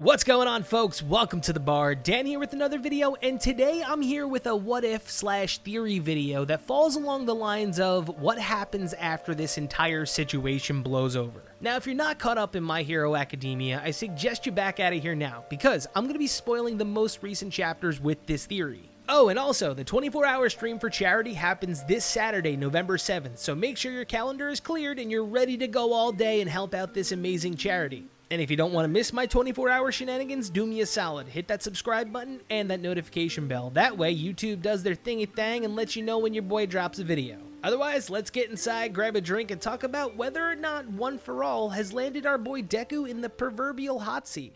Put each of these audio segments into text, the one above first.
What's going on, folks? Welcome to the bar. Dan here with another video, and today I'm here with a what-if/theory video that falls along the lines of what happens after this entire situation blows over. Now, if you're not caught up in My Hero Academia, I suggest you back out of here now, because I'm going to be spoiling the most recent chapters with this theory. Oh, and also, the 24-hour stream for charity happens this Saturday, November 7th, so make sure your calendar is cleared and you're ready to go all day and help out this amazing charity. And if you don't want to miss my 24-hour shenanigans, do me a solid. Hit that subscribe button and that notification bell. That way, YouTube does their thingy thing and lets you know when your boy drops a video. Otherwise, let's get inside, grab a drink, and talk about whether or not One For All has landed our boy Deku in the proverbial hot seat.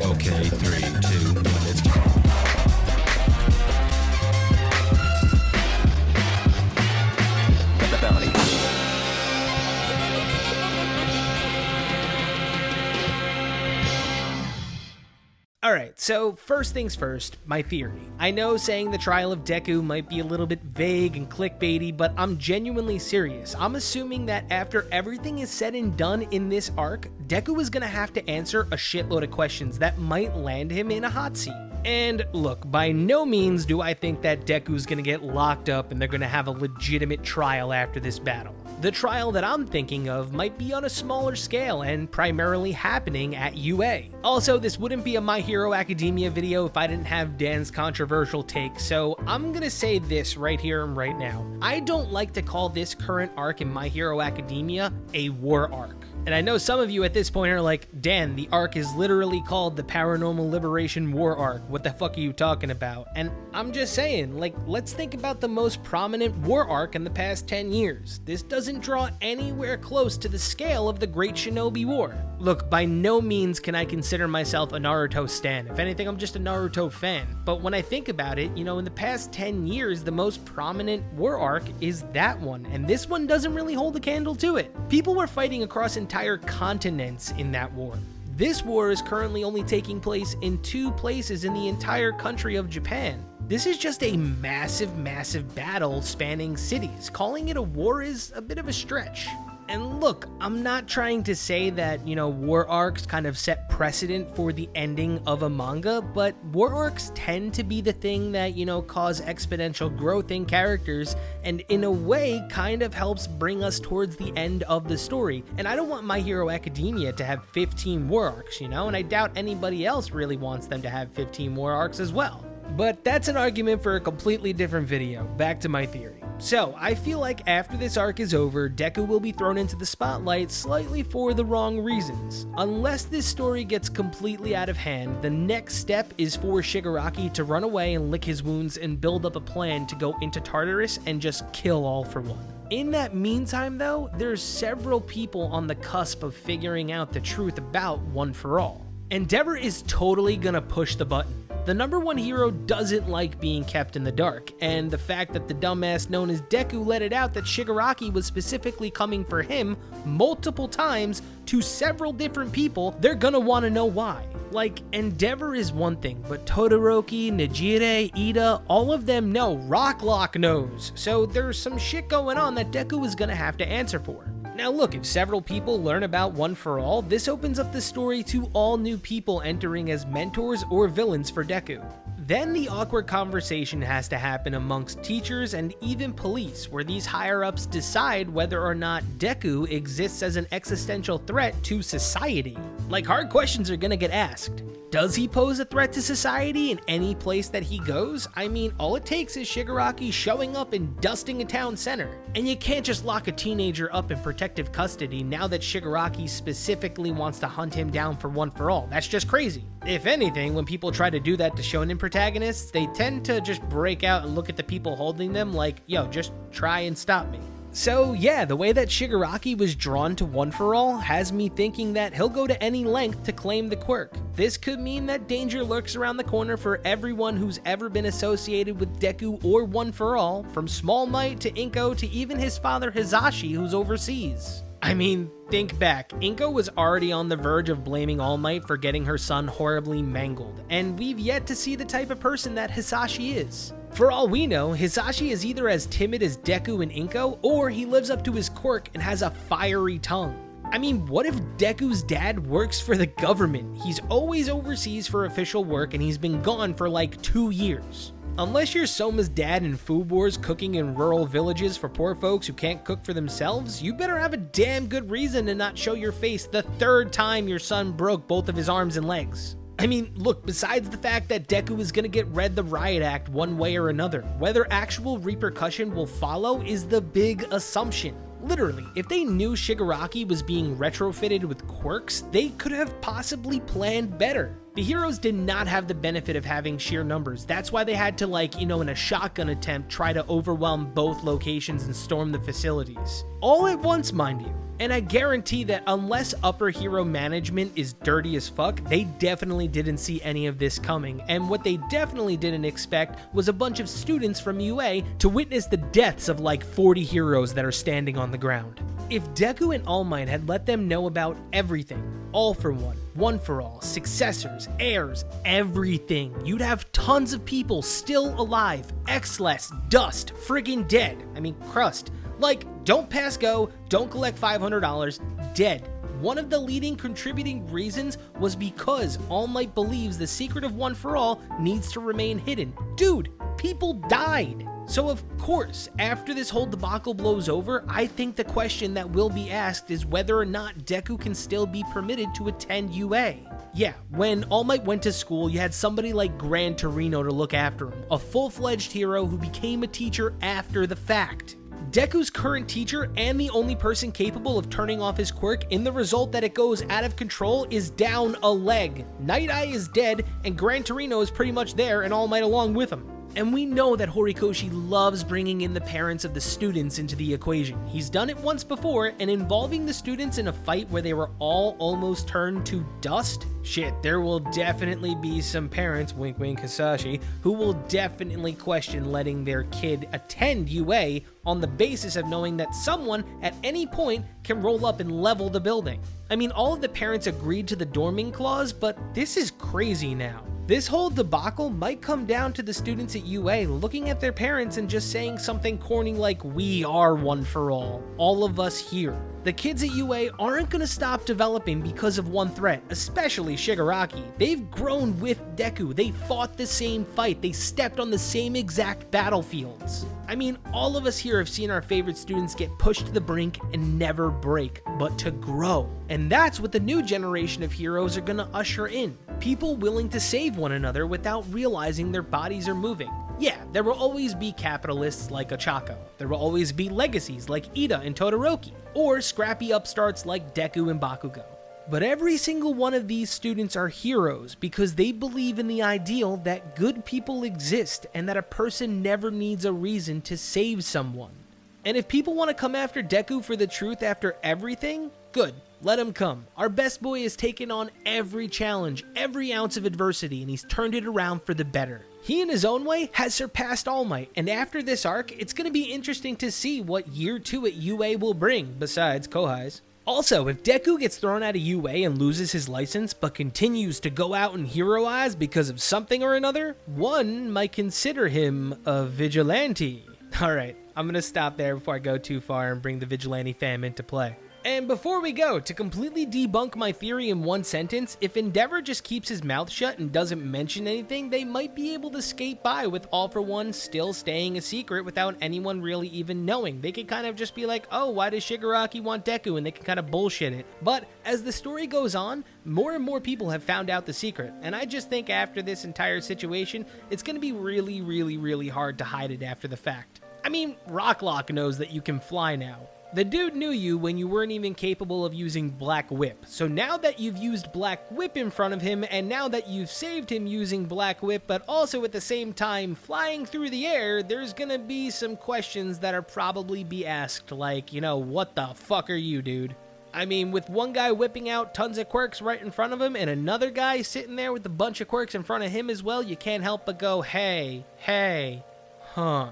Okay, 3, 2, 1, let's go. Alright, so first things first, my theory. I know saying the trial of Deku might be a little bit vague and clickbaity, but I'm genuinely serious. I'm assuming that after everything is said and done in this arc, Deku is gonna have to answer a shitload of questions that might land him in a hot seat. And look, by no means do I think that Deku's gonna get locked up and they're gonna have a legitimate trial after this battle. The trial that I'm thinking of might be on a smaller scale and primarily happening at UA. Also, this wouldn't be a My Hero Academia video if I didn't have Dan's controversial take, so I'm gonna say this right here and right now. I don't like to call this current arc in My Hero Academia a war arc. And I know some of you at this point are like, Dan, the arc is literally called the Paranormal Liberation War arc. What the fuck are you talking about? And I'm just saying, like, let's think about the most prominent war arc in the past 10 years. This doesn't draw anywhere close to the scale of the Great Shinobi War. Look, by no means can I consider myself a Naruto stan. If anything, I'm just a Naruto fan. But when I think about it, you know, in the past 10 years, the most prominent war arc is that one. And this one doesn't really hold a candle to it. People were fighting across entire continents in that war. This war is currently only taking place in 2 places in the entire country of Japan. This is just a massive battle spanning cities. Calling it a war is a bit of a stretch. And look, I'm not trying to say that, you know, war arcs kind of set precedent for the ending of a manga, but war arcs tend to be the thing that, you know, cause exponential growth in characters and in a way kind of helps bring us towards the end of the story. And I don't want My Hero Academia to have 15 war arcs, you know, and I doubt anybody else really wants them to have 15 war arcs as well. But that's an argument for a completely different video. Back to my theory. So, I feel like after this arc is over, Deku will be thrown into the spotlight slightly for the wrong reasons. Unless this story gets completely out of hand, the next step is for Shigaraki to run away and lick his wounds and build up a plan to go into Tartarus and just kill All For One. In that meantime though, there's several people on the cusp of figuring out the truth about One For All. Endeavor is totally gonna push the button. The number one hero doesn't like being kept in the dark, and the fact that the dumbass known as Deku let it out that Shigaraki was specifically coming for him multiple times to several different people, they're gonna want to know why. Like, Endeavor is one thing, but Todoroki, Nejire, Ida, all of them know. Rocklock knows. So there's some shit going on that Deku is gonna have to answer for. Now look, if several people learn about One For All, this opens up the story to all new people entering as mentors or villains for Deku. Then the awkward conversation has to happen amongst teachers and even police, where these higher-ups decide whether or not Deku exists as an existential threat to society. Like, hard questions are gonna get asked. Does he pose a threat to society in any place that he goes? I mean, all it takes is Shigaraki showing up and dusting a town center. And you can't just lock a teenager up in protective custody now that Shigaraki specifically wants to hunt him down for One For All. That's just crazy. If anything, when people try to do that to shonen protagonists, they tend to just break out and look at the people holding them like, yo, just try and stop me. So yeah, the way that Shigaraki was drawn to One For All has me thinking that he'll go to any length to claim the quirk. This could mean that danger lurks around the corner for everyone who's ever been associated with Deku or One For All, from Small Might to Inko to even his father Hisashi who's overseas. I mean, think back, Inko was already on the verge of blaming All Might for getting her son horribly mangled, and we've yet to see the type of person that Hisashi is. For all we know, Hisashi is either as timid as Deku and Inko, or he lives up to his quirk and has a fiery tongue. I mean, what if Deku's dad works for the government? He's always overseas for official work and he's been gone for like 2 years. Unless you're Soma's dad in Food Wars cooking in rural villages for poor folks who can't cook for themselves, you better have a damn good reason to not show your face the 3rd time your son broke both of his arms and legs. I mean, look, besides the fact that Deku is gonna get read the Riot Act one way or another, whether actual repercussion will follow is the big assumption. Literally, if they knew Shigaraki was being retrofitted with quirks, they could have possibly planned better. The heroes did not have the benefit of having sheer numbers. That's why they had to, in a shotgun attempt, try to overwhelm both locations and storm the facilities. All at once, mind you. And I guarantee that unless upper hero management is dirty as fuck, they definitely didn't see any of this coming. And what they definitely didn't expect was a bunch of students from UA to witness the deaths of like 40 heroes that are standing on the ground. If Deku and All Might had let them know about everything, all for one for all, successors, heirs, everything, you'd have tons of people still alive, X-less, dust, friggin' dead. I mean, crust. Like, don't pass go, don't collect $500, dead. One of the leading contributing reasons was because All Might believes the secret of One for All needs to remain hidden. Dude, people died. So of course, after this whole debacle blows over, I think the question that will be asked is whether or not Deku can still be permitted to attend UA. Yeah, when All Might went to school, you had somebody like Gran Torino to look after him, a full-fledged hero who became a teacher after the fact. Deku's current teacher and the only person capable of turning off his quirk in the result that it goes out of control is down a leg. Night Eye is dead and Gran Torino is pretty much there and All Might along with him. And we know that Horikoshi loves bringing in the parents of the students into the equation. He's done it once before, and involving the students in a fight where they were all almost turned to dust? Shit, there will definitely be some parents, wink wink Hisashi, who will definitely question letting their kid attend UA on the basis of knowing that someone at any point can roll up and level the building. I mean, all of the parents agreed to the dorming clause, but this is crazy now. This whole debacle might come down to the students at UA looking at their parents and just saying something corny like, "We are One for all of us here." The kids at UA aren't going to stop developing because of one threat, especially Shigaraki. They've grown with Deku, they fought the same fight, they stepped on the same exact battlefields. I mean, all of us here have seen our favorite students get pushed to the brink and never break, but to grow. And that's what the new generation of heroes are going to usher in. People willing to save one another without realizing their bodies are moving. Yeah, there will always be capitalists like Ochako. There will always be legacies like Ida and Todoroki, or scrappy upstarts like Deku and Bakugo. But every single one of these students are heroes because they believe in the ideal that good people exist and that a person never needs a reason to save someone. And if people want to come after Deku for the truth after everything, good. Let him come. Our best boy has taken on every challenge, every ounce of adversity, and he's turned it around for the better. He, in his own way, has surpassed All Might, and after this arc, it's going to be interesting to see what Year 2 at UA will bring, besides Kohai's. Also, if Deku gets thrown out of UA and loses his license, but continues to go out and heroize because of something or another, one might consider him a vigilante. Alright, I'm going to stop there before I go too far and bring the vigilante fam into play. And before we go, to completely debunk my theory in one sentence, if Endeavor just keeps his mouth shut and doesn't mention anything, they might be able to skate by with All for One still staying a secret without anyone really even knowing. They could kind of just be like, oh, why does Shigaraki want Deku? And they can kind of bullshit it. But as the story goes on, more and more people have found out the secret. And I just think after this entire situation, it's going to be really, really, really hard to hide it after the fact. I mean, Rocklock knows that you can fly now. The dude knew you when you weren't even capable of using Black Whip. So now that you've used Black Whip in front of him, and now that you've saved him using Black Whip, but also at the same time flying through the air, there's gonna be some questions that are probably be asked, like, you know, what the fuck are you, dude? I mean, with one guy whipping out tons of quirks right in front of him, and another guy sitting there with a bunch of quirks in front of him as well, you can't help but go, hey, huh.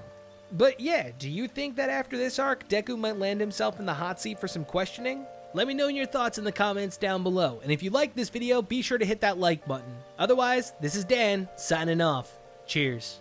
But yeah, do you think that after this arc, Deku might land himself in the hot seat for some questioning? Let me know your thoughts in the comments down below, and if you like this video, be sure to hit that like button. Otherwise, this is Dan, signing off. Cheers.